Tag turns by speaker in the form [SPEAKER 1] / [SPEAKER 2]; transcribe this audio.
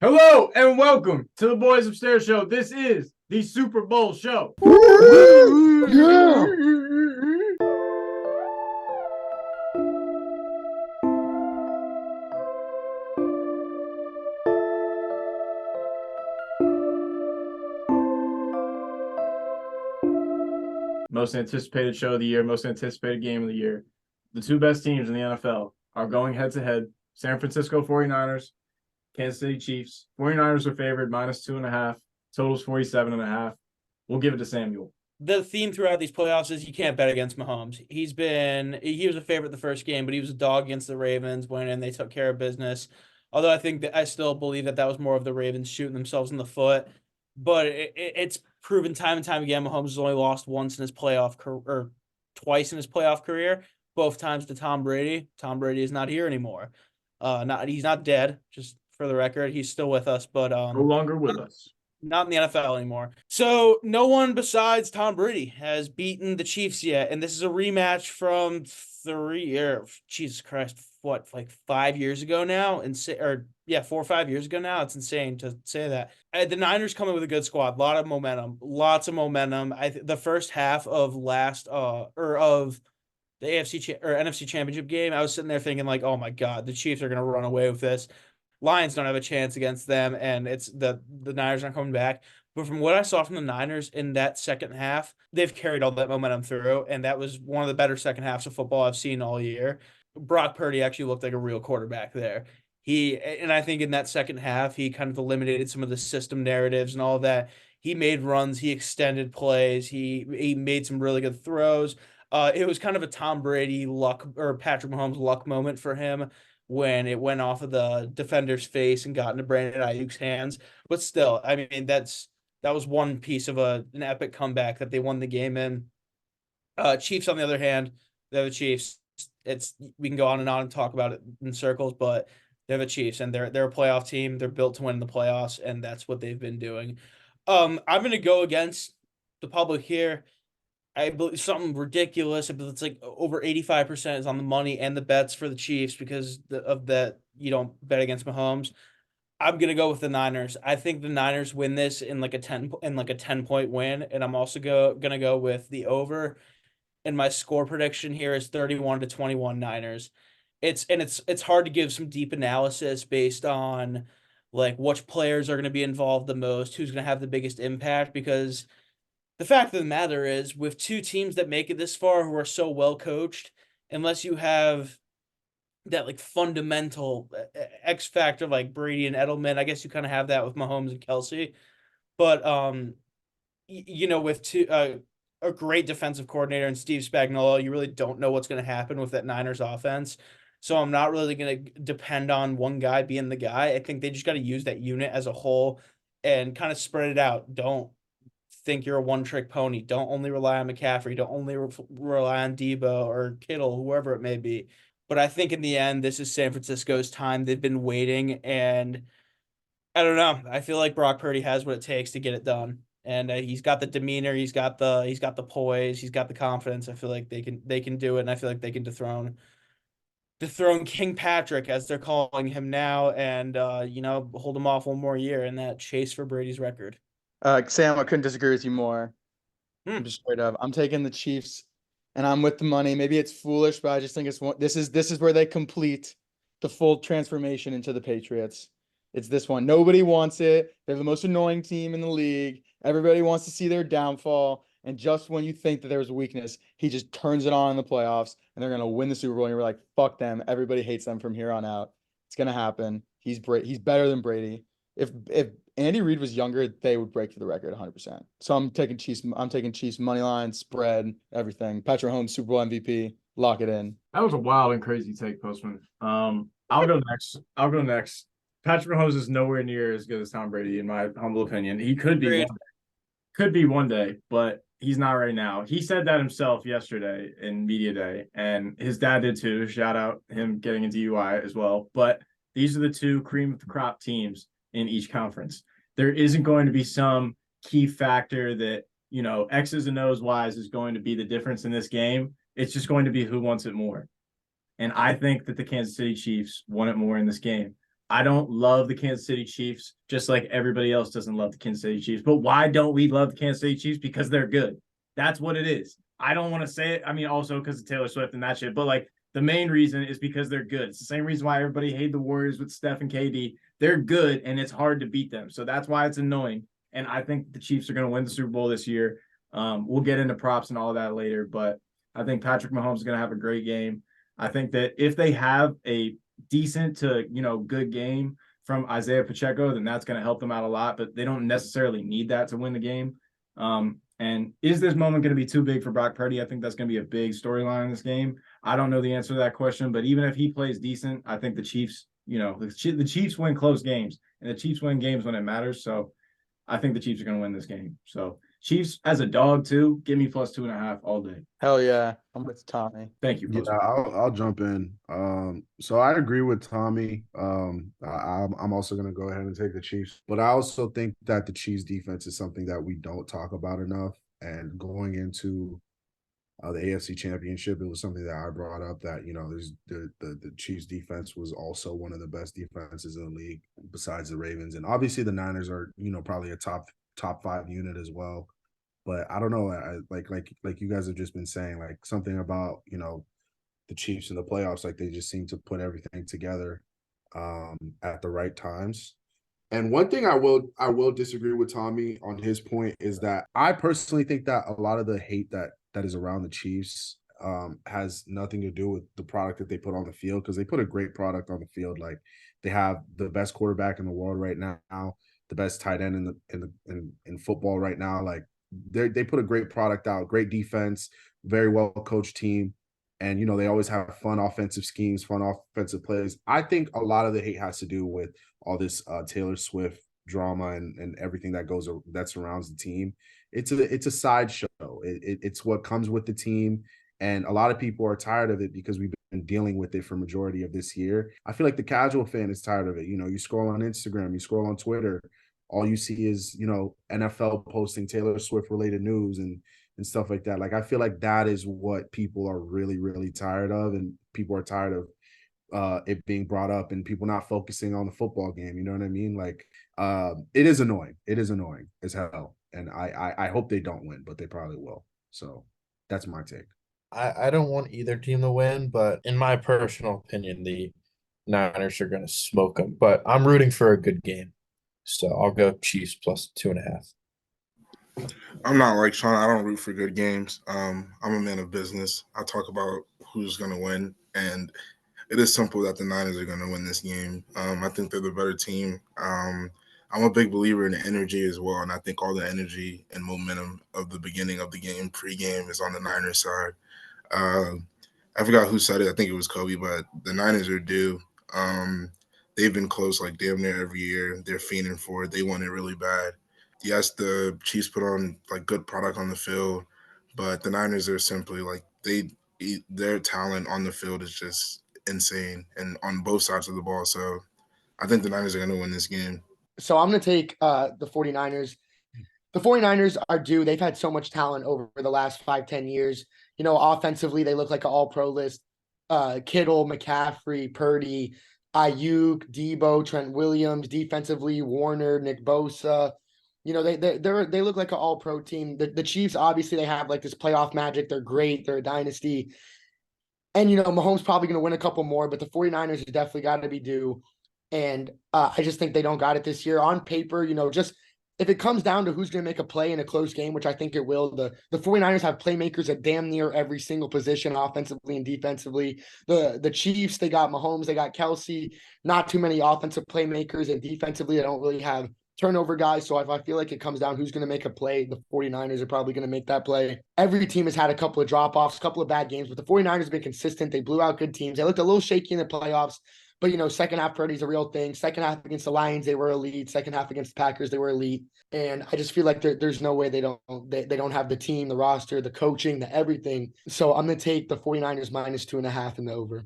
[SPEAKER 1] Hello and welcome to the Boys Upstairs Show. This is the Super Bowl show.
[SPEAKER 2] Yeah.
[SPEAKER 1] Most anticipated show of the year, most anticipated game of the year. The two best teams in the NFL are going head to head. San Francisco 49ers, Kansas City Chiefs. 49ers are favored -2.5. Totals 47.5. We'll give it to Samuel.
[SPEAKER 3] The theme throughout these playoffs is you can't bet against Mahomes. He was a favorite the first game, but he was a dog against the Ravens when they took care of business. Although I still believe that was more of the Ravens shooting themselves in the foot. But it's proven time and time again Mahomes has only lost once in his or twice in his playoff career, both times to Tom Brady. Tom Brady is not here anymore. He's not dead, just for the record. He's still with us, but
[SPEAKER 1] No longer with us.
[SPEAKER 3] Not in the NFL anymore. So no one besides Tom Brady has beaten the Chiefs yet. And this is a rematch from 5 years ago now? 4 or 5 years ago now. It's insane to say that. The Niners come in with a good squad, lots of momentum. The first half of of the NFC Championship game, I was sitting there thinking like, oh my God, the Chiefs are going to run away with this. Lions don't have a chance against them, and it's the Niners aren't coming back. But from what I saw from the Niners in that second half, they've carried all that momentum through, and that was one of the better second halves of football I've seen all year. Brock Purdy actually looked like a real quarterback there. I think in that second half, he kind of eliminated some of the system narratives and all of that. He made runs, he extended plays, he made some really good throws. It was kind of a Tom Brady luck or Patrick Mahomes luck moment for him when it went off of the defender's face and got into Brandon Ayuk's hands. But still, I mean, that was one piece of an epic comeback that they won the game in. Chiefs, on the other hand, they're the Chiefs. We can go on and talk about it in circles, but they're the Chiefs and they're a playoff team. They're built to win the playoffs, and that's what they've been doing. I'm gonna go against the public here. I believe something ridiculous. It's like over 85% is on the money and the bets for the Chiefs because of that. You don't bet against Mahomes. I'm gonna go with the Niners. I think the Niners win this in like a 10-point win, and I'm also gonna go with the over. And my score prediction here is 31-21 Niners. It's hard to give some deep analysis based on like which players are going to be involved the most, who's going to have the biggest impact because the fact of the matter is, with two teams that make it this far who are so well coached, unless you have that like fundamental X factor like Brady and Edelman, I guess you kind of have that with Mahomes and Kelsey. But with a great defensive coordinator and Steve Spagnuolo, you really don't know what's going to happen with that Niners offense. So I'm not really going to depend on one guy being the guy. I think they just got to use that unit as a whole and kind of spread it out. Don't think you're a one-trick pony. Don't only rely on McCaffrey. Don't only rely on Debo or Kittle, whoever it may be. But I think in the end, this is San Francisco's time. They've been waiting, and I don't know. I feel like Brock Purdy has what it takes to get it done, and he's got the demeanor, he's got the poise, he's got the confidence. I feel like they can do it, and I feel like they can dethrone King Patrick as they're calling him now, and hold him off one more year in that chase for Brady's record.
[SPEAKER 2] Sam, I couldn't disagree with you more. I'm just straight up. I'm taking the Chiefs, and I'm with the money. Maybe it's foolish, but I just think this is where they complete the full transformation into the Patriots. It's this one. Nobody wants it. They're the most annoying team in the league. Everybody wants to see their downfall. And just when you think that there's a weakness, he just turns it on in the playoffs, and they're gonna win the Super Bowl. And you're like, fuck them. Everybody hates them from here on out. It's gonna happen. He's better than Brady. If Andy Reid was younger, they would break the record 100%. So I'm taking Chiefs. I'm taking Chiefs money line, spread, everything. Patrick Mahomes, Super Bowl MVP. Lock it in.
[SPEAKER 1] That was a wild and crazy take, Postman. I'll go next. Patrick Mahomes is nowhere near as good as Tom Brady, in my humble opinion. He could be one day, but he's not right now. He said that himself yesterday in media day, and his dad did too. Shout out him getting a DUI as well. But these are the two cream of the crop teams in each conference. There isn't going to be some key factor that, X's and O's, Y's is going to be the difference in this game. It's just going to be who wants it more. And I think that the Kansas City Chiefs want it more in this game. I don't love the Kansas City Chiefs, just like everybody else doesn't love the Kansas City Chiefs. But why don't we love the Kansas City Chiefs? Because they're good. That's what it is. I don't want to say it. I mean, also because of Taylor Swift and that shit. But like the main reason is because they're good. It's the same reason why everybody hated the Warriors with Steph and KD. They're good, and it's hard to beat them. So that's why it's annoying. And I think the Chiefs are going to win the Super Bowl this year. We'll get into props and all that later, but I think Patrick Mahomes is going to have a great game. I think that if they have a decent to, good game from Isaiah Pacheco, then that's going to help them out a lot, but they don't necessarily need that to win the game. And is this moment going to be too big for Brock Purdy? I think that's going to be a big storyline in this game. I don't know the answer to that question, but even if he plays decent, I think the Chiefs, the Chiefs win close games, and the Chiefs win games when it matters. So I think the Chiefs are going to win this game. So Chiefs as a dog too, give me plus 2.5 all day.
[SPEAKER 2] Hell yeah, I'm with Tommy.
[SPEAKER 1] Thank you.
[SPEAKER 4] Yeah, I'll jump in. So I agree with Tommy. I'm also going to go ahead and take the Chiefs, but I also think that the Chiefs defense is something that we don't talk about enough. And going into the AFC Championship, it was something that I brought up that there's the Chiefs defense was also one of the best defenses in the league besides the Ravens, and obviously the Niners are probably a top 5 unit as well. But I don't know, like you guys have just been saying, like something about the Chiefs in the playoffs, like they just seem to put everything together at the right times. And one thing I will disagree with Tommy on his point is that I personally think that a lot of the hate that is around the Chiefs has nothing to do with the product that they put on the field, because they put a great product on the field. Like they have the best quarterback in the world right now, the best tight end in football right now. Like they put a great product out, great defense, very well coached team. And, they always have fun offensive schemes, fun offensive plays. I think a lot of the hate has to do with all this Taylor Swift drama and everything that surrounds the team. It's a sideshow. It's what comes with the team. And a lot of people are tired of it because we've been dealing with it for majority of this year. I feel like the casual fan is tired of it. You scroll on Instagram, you scroll on Twitter, all you see is, NFL posting Taylor Swift related news and stuff like that. Like, I feel like that is what people are really, really tired of. And people are tired of it being brought up and people not focusing on the football game. You know what I mean? Like, it is annoying. It is annoying as hell. And I hope they don't win, but they probably will. So that's my take.
[SPEAKER 5] I don't want either team to win, but in my personal opinion, the Niners are going to smoke them. But I'm rooting for a good game. So I'll go Chiefs plus 2.5.
[SPEAKER 6] I'm not like Sean. I don't root for good games. I'm a man of business. I talk about who's going to win, and it is simple that the Niners are going to win this game. I think they're the better team. I'm a big believer in the energy as well, and I think all the energy and momentum of the beginning of the game, pregame, is on the Niners side. I forgot who said it. I think it was Coby, but the Niners are due. They've been close like damn near every year. They're fiending for it. They want it really bad. Yes, the Chiefs put on like good product on the field, but the Niners are simply like their talent on the field is just insane and on both sides of the ball. So I think the Niners are going to win this game.
[SPEAKER 7] So I'm going to take the 49ers. The 49ers are due. They've had so much talent over the last 5-10 years. Offensively, they look like an all-pro list. Kittle, McCaffrey, Purdy, Ayuk, Debo, Trent Williams. Defensively, Warner, Nick Bosa. They look like an all-pro team. The Chiefs, obviously, they have like this playoff magic. They're great. They're a dynasty. And, Mahomes probably going to win a couple more, but the 49ers have definitely got to be due. And I just think they don't got it this year. On paper, just if it comes down to who's going to make a play in a close game, which I think it will, the 49ers have playmakers at damn near every single position, offensively and defensively. The Chiefs, they got Mahomes, they got Kelsey, not too many offensive playmakers, and defensively, they don't really have turnover guys. So if I feel like it comes down who's going to make a play, the 49ers are probably going to make that play. Every team has had a couple of drop-offs, a couple of bad games, but the 49ers have been consistent. They blew out good teams. They looked a little shaky in the playoffs. But, second half Purdy's a real thing. Second half against the Lions, they were elite. Second half against the Packers, they were elite. And I just feel like there's no way they don't have the team, the roster, the coaching, the everything. So I'm going to take the 49ers minus 2.5 in the over.